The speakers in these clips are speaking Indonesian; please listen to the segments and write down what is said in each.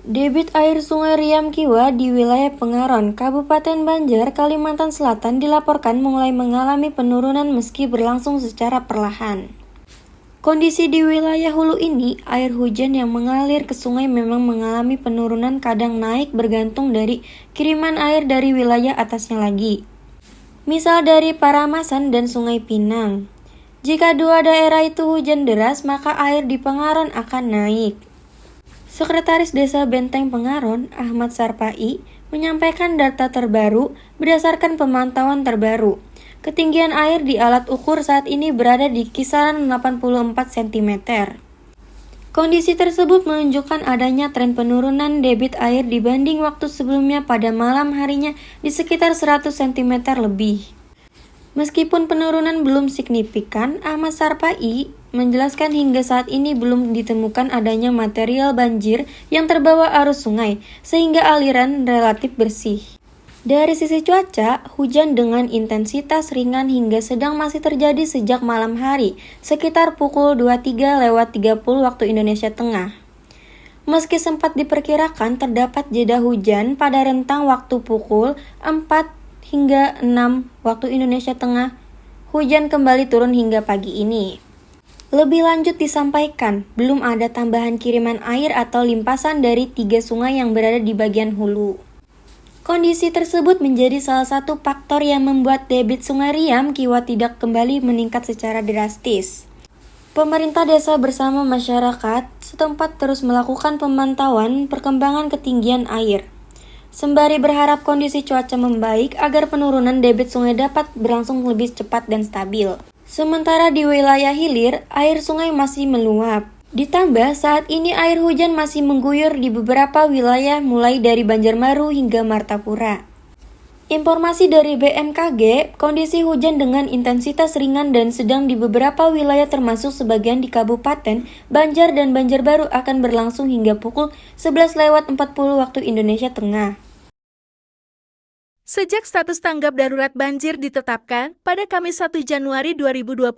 Debit air Sungai Riam Kiwa di wilayah Pengaron, Kabupaten Banjar, Kalimantan Selatan dilaporkan mulai mengalami penurunan meski berlangsung secara perlahan. Kondisi di wilayah hulu ini, air hujan yang mengalir ke sungai memang mengalami penurunan kadang naik bergantung dari kiriman air dari wilayah atasnya lagi. Misal dari Paramasan dan Sungai Pinang. Jika dua daerah itu hujan deras, maka air di Pengaron akan naik. Sekretaris Desa Benteng Pengaron, Ahmad Sarpai, menyampaikan data terbaru berdasarkan pemantauan terbaru. Ketinggian air di alat ukur saat ini berada di kisaran 84 cm. Kondisi tersebut menunjukkan adanya tren penurunan debit air dibanding waktu sebelumnya pada malam harinya di sekitar 100 cm lebih. Meskipun penurunan belum signifikan, Ahmad Sarpai menjelaskan hingga saat ini belum ditemukan adanya material banjir yang terbawa arus sungai, sehingga aliran relatif bersih. Dari sisi cuaca, hujan dengan intensitas ringan hingga sedang masih terjadi sejak malam hari, sekitar pukul 23.30 waktu Indonesia Tengah. Meski sempat diperkirakan terdapat jeda hujan pada rentang waktu pukul 4 hingga 6 waktu Indonesia Tengah, hujan kembali turun hingga pagi ini. Lebih lanjut disampaikan, belum ada tambahan kiriman air atau limpasan dari 3 sungai yang berada di bagian hulu. Kondisi tersebut menjadi salah satu faktor yang membuat debit Sungai Riam Kiwa tidak kembali meningkat secara drastis. Pemerintah desa bersama masyarakat setempat terus melakukan pemantauan perkembangan ketinggian air, sembari berharap kondisi cuaca membaik agar penurunan debit sungai dapat berlangsung lebih cepat dan stabil. Sementara di wilayah hilir, air sungai masih meluap. Ditambah saat ini air hujan masih mengguyur di beberapa wilayah mulai dari Banjarmaru hingga Martapura. Informasi dari BMKG, kondisi hujan dengan intensitas ringan dan sedang di beberapa wilayah termasuk sebagian di Kabupaten Banjar dan Banjarbaru akan berlangsung hingga pukul 11.40 waktu Indonesia Tengah. Sejak status tanggap darurat banjir ditetapkan, pada Kamis 1 Januari 2026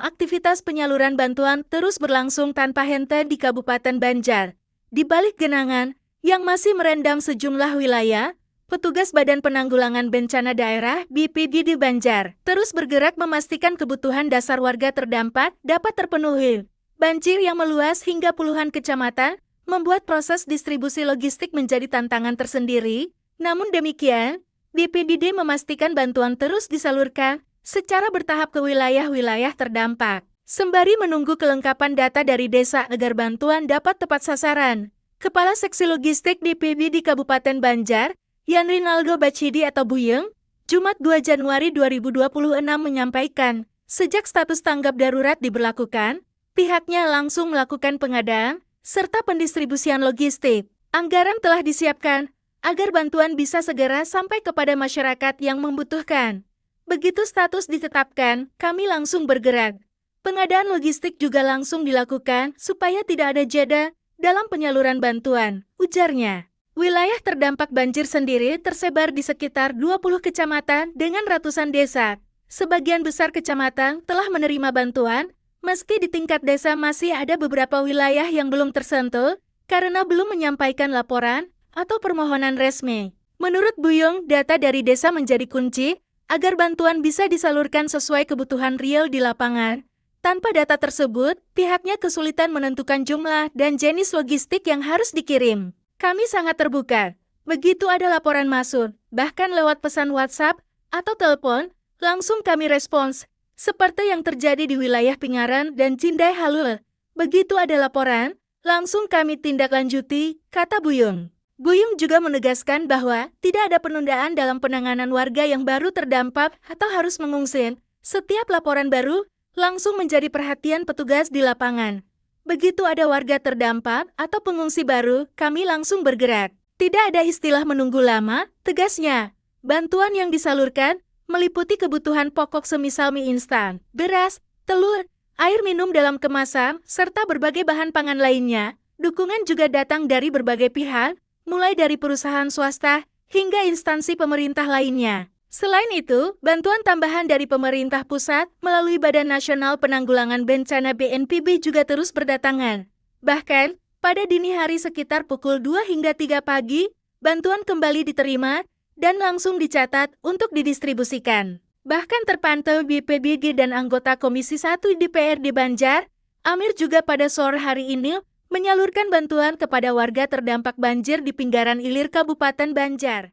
aktivitas penyaluran bantuan terus berlangsung tanpa henti di Kabupaten Banjar. Di balik genangan yang masih merendam sejumlah wilayah, petugas Badan Penanggulangan Bencana Daerah BPBD Banjar terus bergerak memastikan kebutuhan dasar warga terdampak dapat terpenuhi. Banjir yang meluas hingga puluhan kecamatan membuat proses distribusi logistik menjadi tantangan tersendiri. Namun demikian, BPBD memastikan bantuan terus disalurkan secara bertahap ke wilayah-wilayah terdampak. Sembari menunggu kelengkapan data dari desa agar bantuan dapat tepat sasaran, Kepala Seksi Logistik BPBD Kabupaten Banjar, Yan Rinaldo Bacidi atau Buyeng, Jumat 2 Januari 2026 menyampaikan, sejak status tanggap darurat diberlakukan, pihaknya langsung melakukan pengadaan serta pendistribusian logistik. Anggaran telah disiapkan agar bantuan bisa segera sampai kepada masyarakat yang membutuhkan. Begitu status ditetapkan, kami langsung bergerak. Pengadaan logistik juga langsung dilakukan supaya tidak ada jeda dalam penyaluran bantuan, ujarnya. Wilayah terdampak banjir sendiri tersebar di sekitar 20 kecamatan dengan ratusan desa. Sebagian besar kecamatan telah menerima bantuan, meski di tingkat desa masih ada beberapa wilayah yang belum tersentuh karena belum menyampaikan laporan atau permohonan resmi. Menurut Buyung, data dari desa menjadi kunci agar bantuan bisa disalurkan sesuai kebutuhan real di lapangan. Tanpa data tersebut, pihaknya kesulitan menentukan jumlah dan jenis logistik yang harus dikirim. Kami sangat terbuka. Begitu ada laporan masuk, bahkan lewat pesan WhatsApp atau telepon, langsung kami respons. Seperti yang terjadi di wilayah Pingaran dan Cindai Halul. Begitu ada laporan, langsung kami tindak lanjuti, kata Buyung. Buyung juga menegaskan bahwa tidak ada penundaan dalam penanganan warga yang baru terdampak atau harus mengungsi. Setiap laporan baru langsung menjadi perhatian petugas di lapangan. Begitu ada warga terdampak atau pengungsi baru, kami langsung bergerak. Tidak ada istilah menunggu lama, tegasnya. Bantuan yang disalurkan meliputi kebutuhan pokok semisal mie instan, beras, telur, air minum dalam kemasan, serta berbagai bahan pangan lainnya. Dukungan juga datang dari berbagai pihak, mulai dari perusahaan swasta hingga instansi pemerintah lainnya. Selain itu, bantuan tambahan dari pemerintah pusat melalui Badan Nasional Penanggulangan Bencana BNPB juga terus berdatangan. Bahkan, Pada dini hari sekitar pukul 2 hingga 3 pagi, bantuan kembali diterima dan langsung dicatat untuk didistribusikan. Bahkan terpantau BPBD dan anggota Komisi 1 DPRD Banjar, Amir juga pada sore hari ini menyalurkan bantuan kepada warga terdampak banjir di pinggaran ilir Kabupaten Banjar.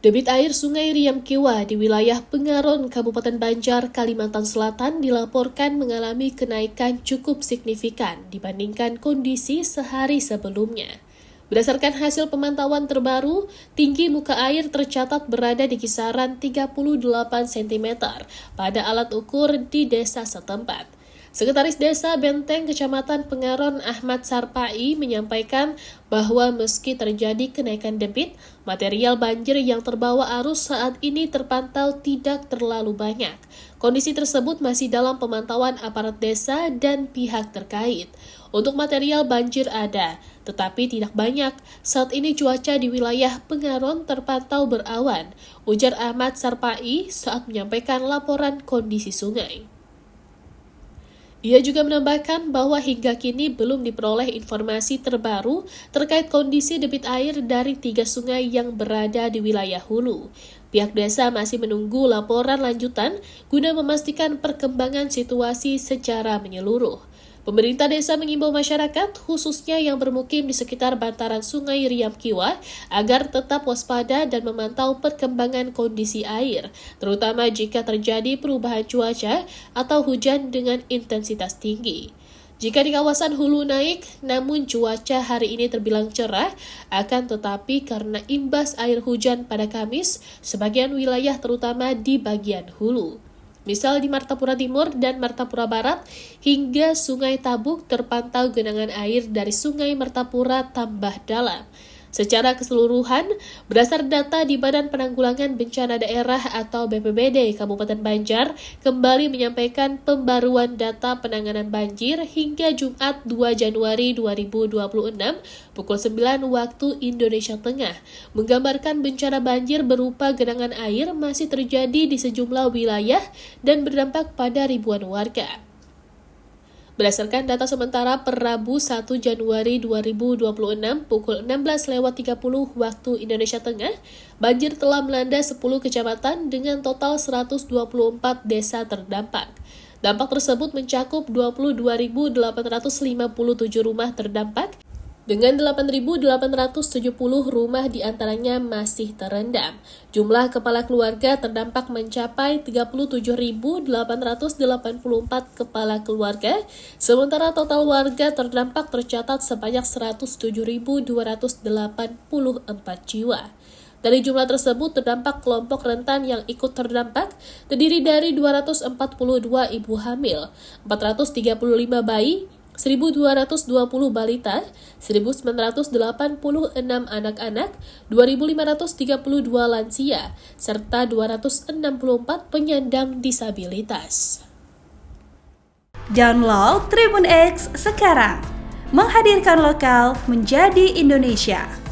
Debit air Sungai Riam Kiwa di wilayah Pengaron, Kabupaten Banjar, Kalimantan Selatan dilaporkan mengalami kenaikan cukup signifikan dibandingkan kondisi sehari sebelumnya. Berdasarkan hasil pemantauan terbaru, tinggi muka air tercatat berada di kisaran 38 cm pada alat ukur di desa setempat. Sekretaris Desa Benteng Kecamatan Pengaron Ahmad Sarpai menyampaikan bahwa meski terjadi kenaikan debit, material banjir yang terbawa arus saat ini terpantau tidak terlalu banyak. Kondisi tersebut masih dalam pemantauan aparat desa dan pihak terkait. Untuk material banjir ada, tetapi tidak banyak. Saat ini cuaca di wilayah Pengaron terpantau berawan, ujar Ahmad Sarpai saat menyampaikan laporan kondisi sungai. Ia juga menambahkan bahwa hingga kini belum diperoleh informasi terbaru terkait kondisi debit air dari 3 sungai yang berada di wilayah hulu. Pihak desa masih menunggu laporan lanjutan guna memastikan perkembangan situasi secara menyeluruh. Pemerintah desa mengimbau masyarakat, khususnya yang bermukim di sekitar bantaran Sungai Riam Kiwa, agar tetap waspada dan memantau perkembangan kondisi air, terutama jika terjadi perubahan cuaca atau hujan dengan intensitas tinggi. Jika di kawasan hulu naik, namun cuaca hari ini terbilang cerah, akan tetapi karena imbas air hujan pada Kamis, sebagian wilayah terutama di bagian hulu. Misal di Martapura Timur dan Martapura Barat hingga Sungai Tabuk terpantau genangan air dari Sungai Martapura tambah dalam. Secara keseluruhan, berdasar data di Badan Penanggulangan Bencana Daerah atau BPBD Kabupaten Banjar kembali menyampaikan pembaruan data penanganan banjir hingga Jumat 2 Januari 2026 pukul 9 waktu Indonesia Tengah, menggambarkan bencana banjir berupa genangan air masih terjadi di sejumlah wilayah dan berdampak pada ribuan warga. Berdasarkan data sementara per Rabu 1 Januari 2026 pukul 16.30 waktu Indonesia Tengah, banjir telah melanda 10 kecamatan dengan total 124 desa terdampak. Dampak tersebut mencakup 22.857 rumah terdampak, dengan 8.870 rumah diantaranya masih terendam. Jumlah kepala keluarga terdampak mencapai 37.884 kepala keluarga, sementara total warga terdampak tercatat sebanyak 107.284 jiwa. Dari jumlah tersebut, terdampak kelompok rentan yang ikut terdampak terdiri dari 242 ibu hamil, 435 bayi, 1.220 balita, 1.986 anak-anak, 2.532 lansia, serta 264 penyandang disabilitas. Download Tribun X sekarang, menghadirkan lokal menjadi Indonesia.